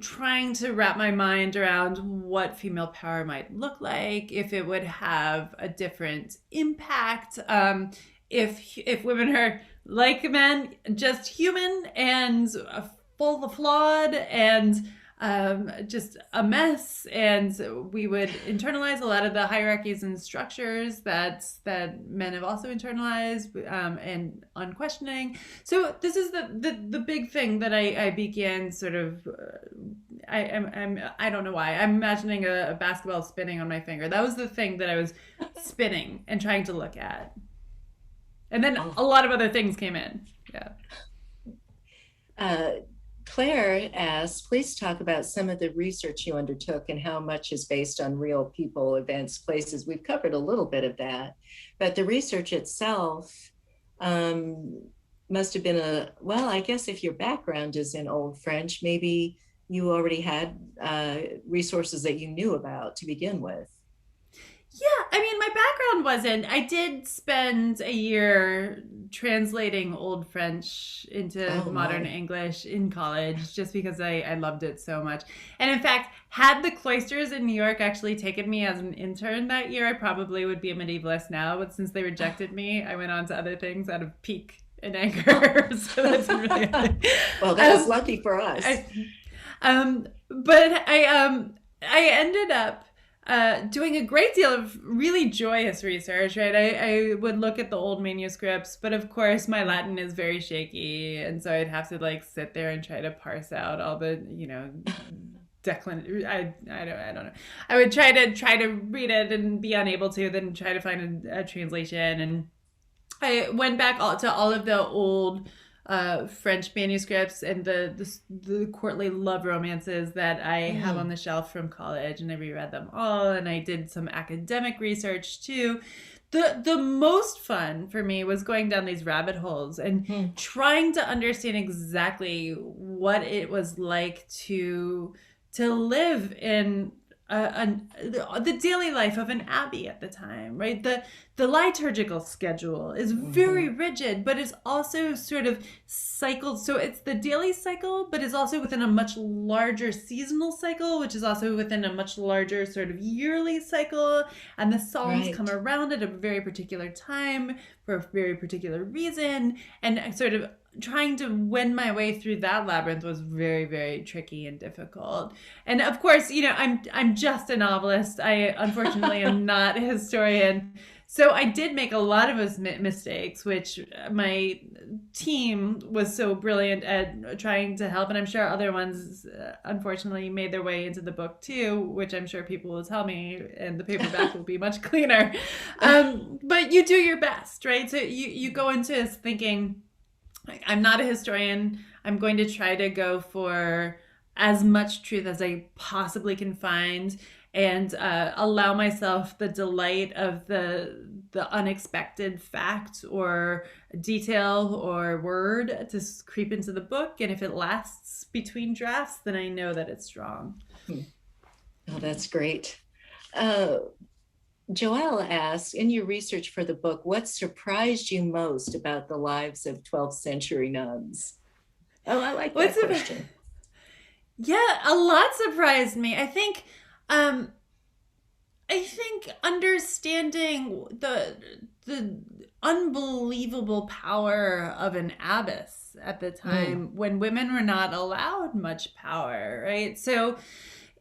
trying to wrap my mind around what female power might look like, if it would have a different impact, if women are like men, just human and full flawed and just a mess, and we would internalize a lot of the hierarchies and structures that men have also internalized, and unquestioning. So this is the big thing that I began sort of. I don't know why I'm imagining a basketball spinning on my finger. That was the thing that I was spinning and trying to look at, and then a lot of other things came in. Yeah. Claire asks, please talk about some of the research you undertook and how much is based on real people, events, places. We've covered a little bit of that, but the research itself must have been well, I guess if your background is in Old French, maybe you already had resources that you knew about to begin with. Yeah, I mean, my background wasn't. I did spend a year translating Old French into modern English in college just because I loved it so much. And in fact, had the cloisters in New York actually taken me as an intern that year, I probably would be a medievalist now. But since they rejected me, I went on to other things out of pique and anger. So that's really well, that was lucky for us. But I ended up doing a great deal of really joyous research, right? I would look at the old manuscripts, but of course my Latin is very shaky, and so I'd have to like sit there and try to parse out all the, I don't know. I would try to read it and be unable to, then try to find a translation, and I went back to all of the old French manuscripts and the courtly love romances that I have on the shelf from college, and I reread them all, and I did some academic research too. The most fun for me was going down these rabbit holes and trying to understand exactly what it was like to live in the daily life of an abbey at the time, right? The liturgical schedule is very rigid, but it's also sort of cycled. So it's the daily cycle, but it's also within a much larger seasonal cycle, which is also within a much larger sort of yearly cycle. And the Psalms come around at a very particular time for a very particular reason. And sort of trying to wend my way through that labyrinth was very, very tricky and difficult. And of course, I'm just a novelist. I unfortunately am not a historian. So I did make a lot of mistakes, which my team was so brilliant at trying to help. And I'm sure other ones, unfortunately, made their way into the book too, which I'm sure people will tell me, and the paperback will be much cleaner. But you do your best, right? So you go into this thinking, I'm not a historian. I'm going to try to go for as much truth as I possibly can find, and allow myself the delight of the unexpected fact or detail or word to creep into the book. And if it lasts between drafts, then I know that it's strong. Oh, that's great. Joelle asked, in your research for the book, what surprised you most about the lives of 12th century nuns? Oh, I like that question. Yeah, a lot surprised me. I think understanding the unbelievable power of an abbess at the time when women were not allowed much power, right? So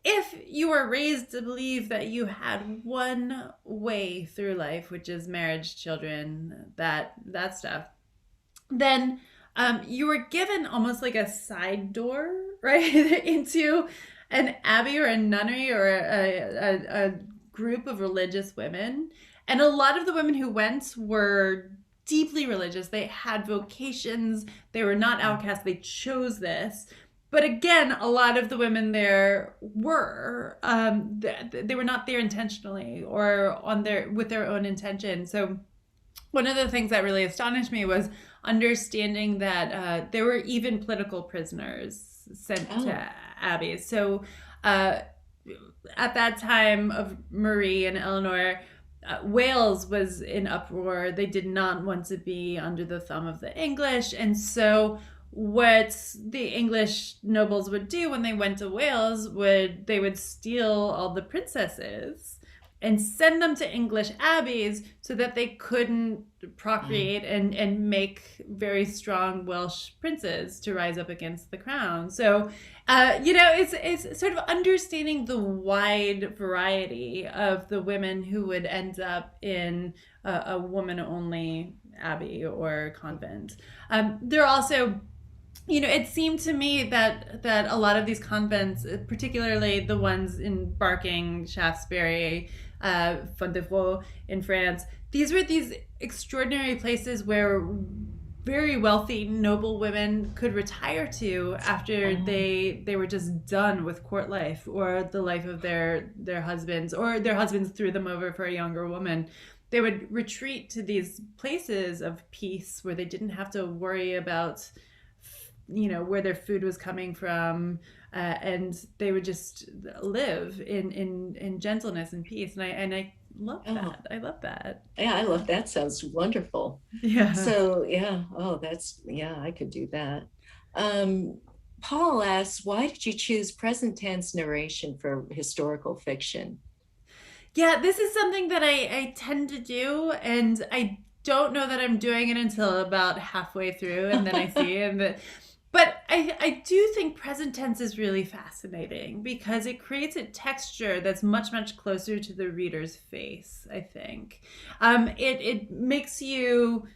if you were raised to believe that you had one way through life, which is marriage, children, that stuff, then you were given almost like a side door, right, into an abbey or a nunnery or a group of religious women. And a lot of the women who went were deeply religious. They had vocations. They were not outcasts. They chose this. But again, a lot of the women there were they were not there intentionally or with their own intention. So one of the things that really astonished me was understanding that there were even political prisoners sent to abbeys. So at that time of Marie and Eleanor, Wales was in uproar. They did not want to be under the thumb of the English. And so what the English nobles would do when they went to Wales they would steal all the princesses and send them to English abbeys so that they couldn't procreate and make very strong Welsh princes to rise up against the crown. So, it's sort of understanding the wide variety of the women who would end up in a woman-only abbey or convent. There also, it seemed to me that a lot of these convents, particularly the ones in Barking, Shaftesbury, Fontevraud in France, these were these extraordinary places where very wealthy noble women could retire to after they were just done with court life or the life of their husbands, or their husbands threw them over for a younger woman. They would retreat to these places of peace where they didn't have to worry about where their food was coming from, and they would just live in gentleness and peace. And I love that. I love that. Yeah, I love that. Sounds wonderful. Yeah. So yeah. Oh, I could do that. Paul asks, why did you choose present tense narration for historical fiction? Yeah, this is something that I tend to do, and I don't know that I'm doing it until about halfway through, and then I see but I do think present tense is really fascinating because it creates a texture that's much, much closer to the reader's face, I think. It makes you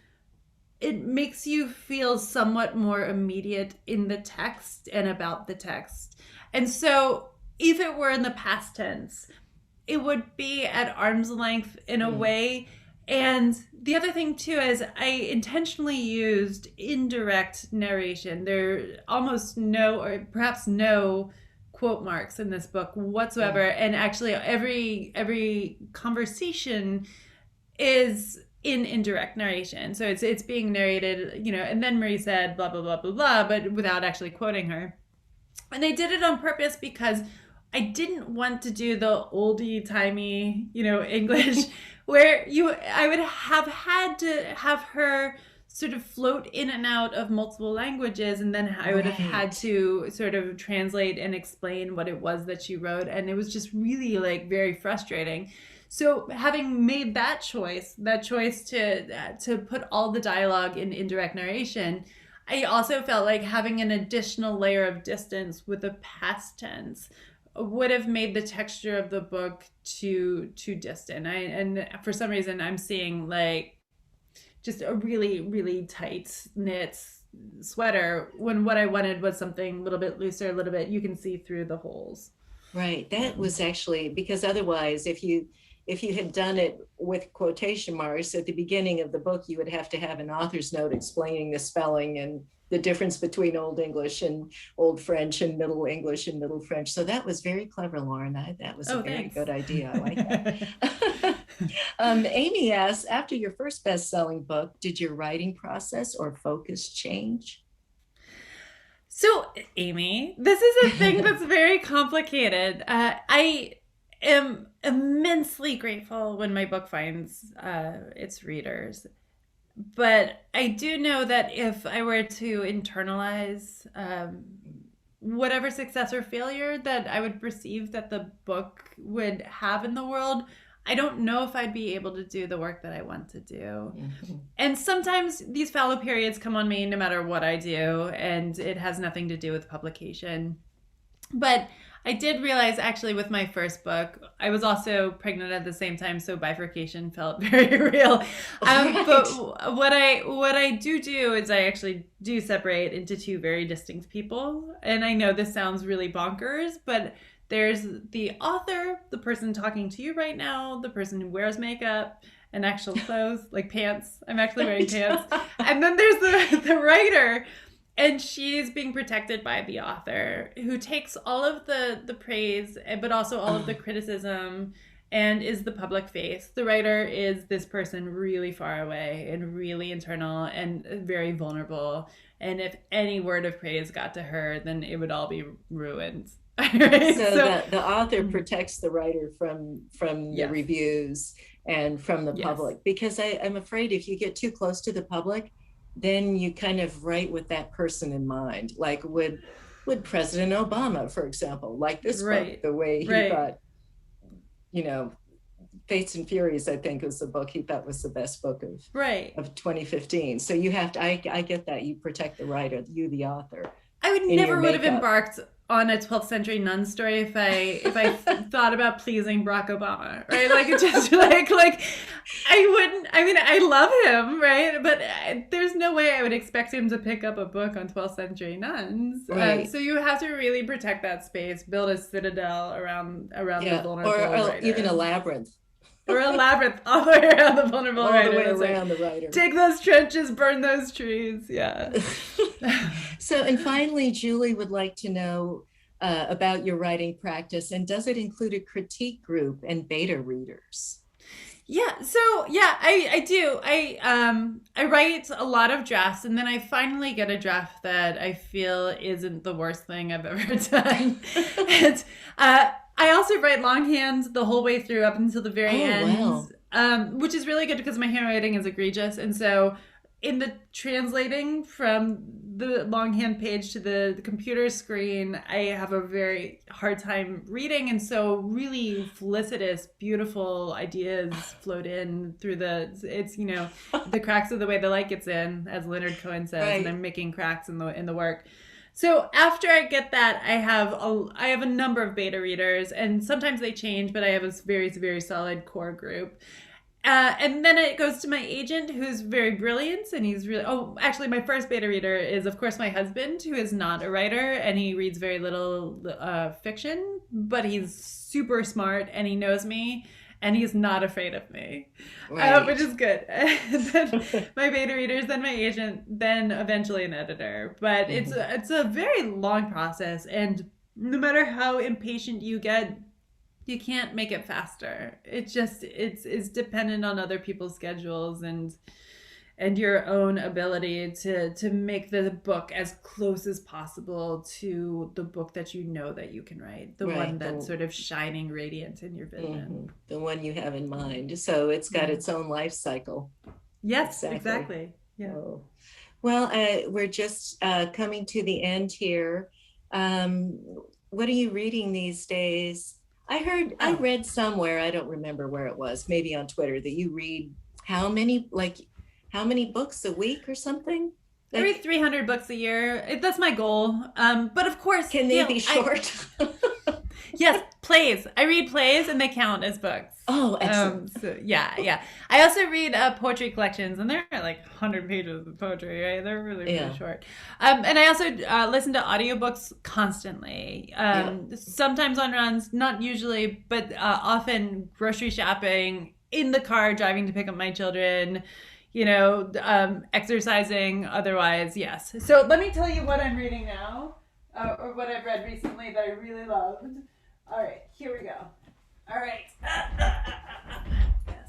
feel somewhat more immediate in the text and about the text. And so if it were in the past tense, it would be at arm's length in a way. And the other thing too is I intentionally used indirect narration. There are almost no, or perhaps no, quote marks in this book whatsoever. And actually every conversation is in indirect narration. So it's being narrated, and then Marie said blah, blah, blah, blah, blah, but without actually quoting her. And I did it on purpose because I didn't want to do the oldie-timey, English where I would have had to have her sort of float in and out of multiple languages, and then I would have had to sort of translate and explain what it was that she wrote, and it was just really very frustrating. So having made that choice to put all the dialogue in indirect narration, I also felt like having an additional layer of distance with the past tense would have made the texture of the book too distant. And for some reason I'm seeing just a really, really tight knit sweater when what I wanted was something a little bit looser, a little bit, you can see through the holes. Right. That was actually, because otherwise if you had done it with quotation marks at the beginning of the book, you would have to have an author's note explaining the spelling and the difference between Old English and Old French and Middle English and Middle French. So that was very clever, Lauren. That was a very good idea. I like that. Amy asks, after your first best-selling book, did your writing process or focus change? So, Amy, this is a thing that's very complicated. I am immensely grateful when my book finds its readers. But I do know that if I were to internalize whatever success or failure that I would perceive that the book would have in the world, I don't know if I'd be able to do the work that I want to do. Mm-hmm. And sometimes these fallow periods come on me no matter what I do, and it has nothing to do with publication. But I did realize actually with my first book, I was also pregnant at the same time, so bifurcation felt very real. Right. But what I do is I actually do separate into two very distinct people. And I know this sounds really bonkers, but there's the author, the person talking to you right now, the person who wears makeup and actual clothes, like pants. I'm actually wearing pants. And then there's the writer. And she's being protected by the author, who takes all of the praise, but also all of the criticism, and is the public face. The writer is this person really far away and really internal and very vulnerable. And if any word of praise got to her, then it would all be ruined. Right? So the author protects the writer from the reviews and from the public, because I'm afraid if you get too close to the public, then you kind of write with that person in mind. Like would President Obama, for example, like this book, the way he thought, Fates and Furies, I think was the book he thought was the best book of 2015. So you have to, I get that, you protect the writer, you the author. I would have embarked on a 12th century nun story if I thought about pleasing Barack Obama, right? Like it just like I wouldn't. I mean, I love him, right? But there's no way I would expect him to pick up a book on 12th century nuns. Right. So you have to really protect that space, build a citadel around the vulnerable or writer. Even a labyrinth. Or a labyrinth all the way around the vulnerable writer. All the way around the writer. Take those trenches, burn those trees. Yeah. So, and finally, Julie would like to know about your writing practice, and does it include a critique group and beta readers? Yeah. So yeah, I do. I write a lot of drafts, and then I finally get a draft that I feel isn't the worst thing I've ever done. And I also write longhand the whole way through up until the very end, which is really good because my handwriting is egregious. And so in the translating from the longhand page to the computer screen, I have a very hard time reading. And so really felicitous, beautiful ideas float in through the cracks of the way the light gets in, as Leonard Cohen says, and I'm making cracks in the work. So after I get that, I have a number of beta readers, and sometimes they change, but I have a very, very solid core group. And then it goes to my agent, who's very brilliant, and he's really... Oh, actually, my first beta reader is, of course, my husband, who is not a writer, and he reads very little fiction, but he's super smart, and he knows me, and he's not afraid of me, which is good. Then my beta readers, then my agent, then eventually an editor. But it's a very long process, and no matter how impatient you get, you can't make it faster. It's dependent on other people's schedules and your own ability to make the book as close as possible to the book that you know that you can write, the one that's sort of shining radiant in your vision. The one you have in mind. So it's got its own life cycle. Yes, exactly. Yeah. Oh. Well, we're just coming to the end here. What are you reading these days? I read somewhere, I don't remember where it was, maybe on Twitter, that you read how many books a week or something? I read 300 books a year. That's my goal. But of course, can they be short? Yes, plays. I read plays, and they count as books. Oh, excellent. So, yeah. I also read poetry collections, and they're like 100 pages of poetry, right? They're really short. And I also listen to audiobooks constantly. Sometimes on runs, not usually, but often grocery shopping, in the car, driving to pick up my children, exercising, otherwise, yes. So let me tell you what I'm reading now, or what I've read recently that I really loved. All right, here we go. All right.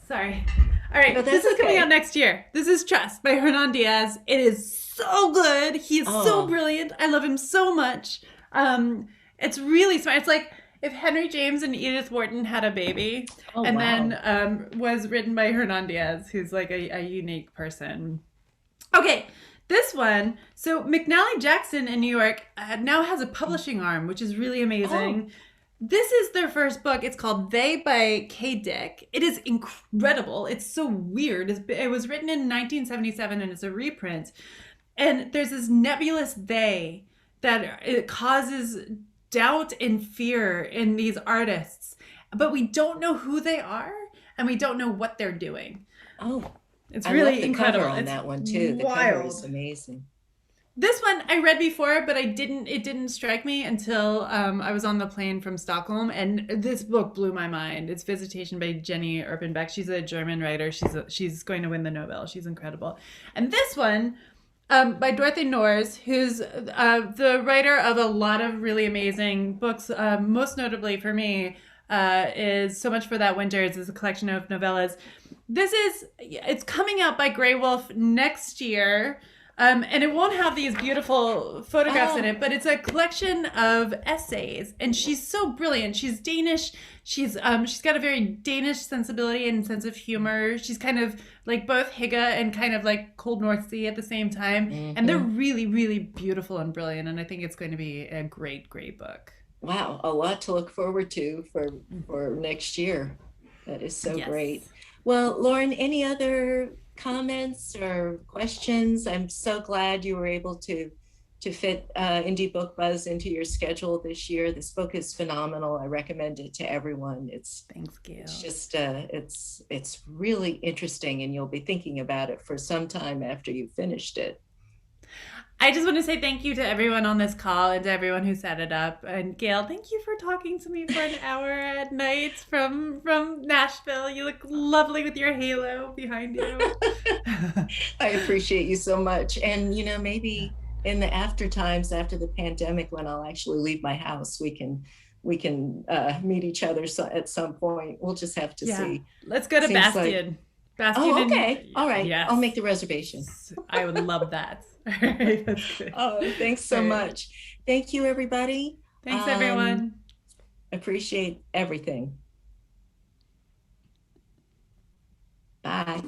Sorry. All right, this is coming out next year. This is Trust by Hernan Diaz. It is so good. He's so brilliant. I love him so much. It's really smart. It's like if Henry James and Edith Wharton had a baby, then was written by Hernan Diaz, who's like a unique person. Okay, this one. So McNally Jackson in New York now has a publishing arm, which is really amazing. This is their first book. It's called They by Kay Dick. It is incredible. It's so weird. It was written in 1977, and it's a reprint. And there's this nebulous they that it causes doubt and fear in these artists, but we don't know who they are and we don't know what they're doing. Oh, it's I really love the incredible. cover on It's that one too. The wild. cover is amazing. This one I read before, but it didn't strike me until I was on the plane from Stockholm, and this book blew my mind. It's Visitation by Jenny Urpenbeck. She's a German writer. She's going to win the Nobel. She's incredible. And this one, by Dorothy Norris, who's the writer of a lot of really amazing books. Most notably for me is So Much for That Winter. It's a collection of novellas. It's coming out by Grey Wolf next year. And it won't have these beautiful photographs in it, but it's a collection of essays. And she's so brilliant. She's Danish. She's got a very Danish sensibility and sense of humor. She's kind of like both Hygge and kind of like Cold North Sea at the same time. Mm-hmm. And they're really, really beautiful and brilliant. And I think it's going to be a great, great book. Wow, a lot to look forward to for next year. That is so great. Well, Lauren, any other comments or questions? I'm so glad you were able to fit Indie Book Buzz into your schedule this year. This book is phenomenal. I recommend it to everyone. Thanks, Gail. It's just it's really interesting, and you'll be thinking about it for some time after you've finished it. I just want to say thank you to everyone on this call and to everyone who set it up. And Gail, thank you for talking to me for an hour at night from Nashville. You look lovely with your halo behind you. I appreciate you so much. And, maybe in the after times, after the pandemic, when I'll actually leave my house, we can meet each other at some point. We'll just have to see. Let's go to Bastion. Bastion. Okay. All right. Yes. I'll make the reservation. I would love that. All right, that's good. Oh, thanks so much. Thank you, everybody. Thanks, everyone. Appreciate everything. Bye.